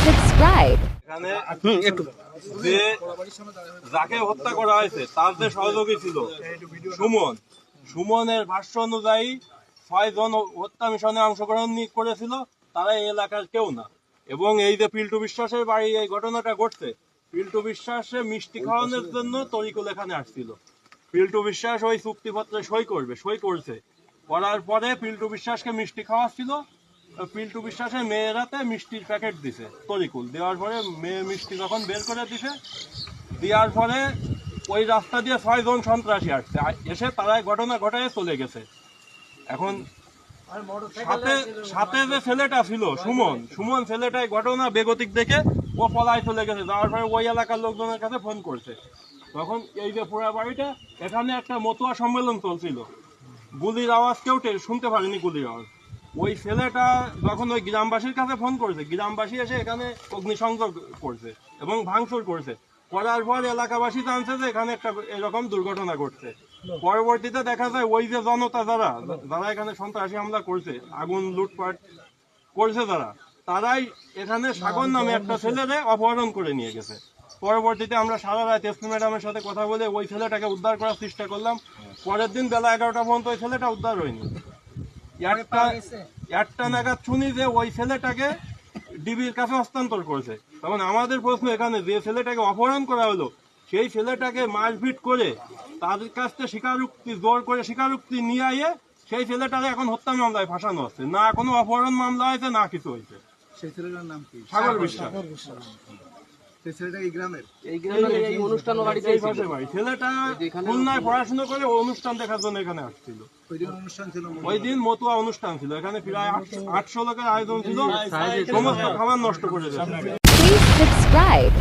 subscribe. এখানে যে যাকে হত্যা করা হয়েছে তার যে সহযোগী ছিল সুমনের ভাষ্য অনুযায়ী 6 জন হত্যা মিশনে অংশগ্রহণ করেছিল, তারা এই এলাকার কেউ না। এবং এই যে পিল্টু বিশ্বাসের বাড়ি এই ঘটনাটা ঘটছে, পিল্টু বিশ্বাসে মিষ্টি খাওয়ানোর জন্য তরিকুল এখানে আসছিল। পিল্টু বিশ্বাস ওই চুক্তিপত্রে সই করছে। করার পরে পিল্টু বিশ্বাসকে মিষ্টি খাওয়াচ্ছিল। পিল্টু বিশ্বাসের মেয়েরাতে মিষ্টির প্যাকেট দিছে তরিকুল, দেওয়ার পরে মেয়ে মিষ্টি যখন বের করে দিছে, দেওয়ার পরে ওই রাস্তা দিয়ে 6 জন সন্ত্রাসী আসছে, এসে তারাই ঘটনা ঘটায় চলে গেছে। এখন সাথে যে ছেলেটা ছিল সুমন ছেলেটাই ঘটনা বেগতিক দেখে ও পলায় চলে গেছে। যাওয়ার পরে ওই এলাকার লোকজনের কাছে ফোন করছে। তখন এই যে পোড়া বাড়িটা, এখানে একটা মতুয়া সম্মেলন চলছিল, গুলির আওয়াজ কেউ শুনতে পারেনি গুলির আওয়াজ। ওই ছেলেটা যখন ওই গ্রামবাসীর কাছে ফোন করেছে, গ্রামবাসী এসে এখানে অগ্নিসংযোগ করছে এবং ভাঙচুর করছে। করার পর এলাকাবাসী জানছে যে এখানে একটা এরকম দুর্ঘটনা ঘটছে। পরবর্তীতে দেখা যায় ওই যে জনতা যারা এখানে সন্ত্রাসী হামলা করছে, আগুন লুটপাট করছে তারাই এখানে সাগর নামে একটা ছেলেরে অপহরণ করে নিয়ে গেছে। পরবর্তীতে আমরা সারা রাত এসপি ম্যাডামের সাথে কথা বলে ওই ছেলেটাকে উদ্ধার করার চেষ্টা করলাম। পরের দিন বেলা 11টা পর্যন্ত ওই ছেলেটা উদ্ধার হয়নি। একটা নাগাদ শুনি যে ওই ছেলেটাকে ডিবির কাছে হস্তান্তর করেছে। তখন আমাদের প্রশ্ন, এখানে যে ছেলেটাকে অপহরণ করা হলো সেই ছেলেটাকে মারপিট করে তাদের কাছ থেকে জোর করে স্বীকারোক্তি নিয়ে আইয়ে সেই ছেলেটাকে এখন হত্যা মামলায় ফাঁসানো হচ্ছে। না কোনো অপহরণ মামলা হয়েছে, না কিছু হয়েছে। সেই ছেলেটার নাম কি? সাগর বিশ্বাস। সেই ছেলেটা এই গ্রামের ছেলেটা খুলনায় পড়াশোনা করে অনুষ্ঠান দেখার জন্য এখানে আসছিল। ওই দিন মতুয়া অনুষ্ঠান ছিল, এখানে প্রায় 800 লোকের আয়োজন ছিল, সমস্ত খাবার নষ্ট করে দিয়েছে। Please subscribe.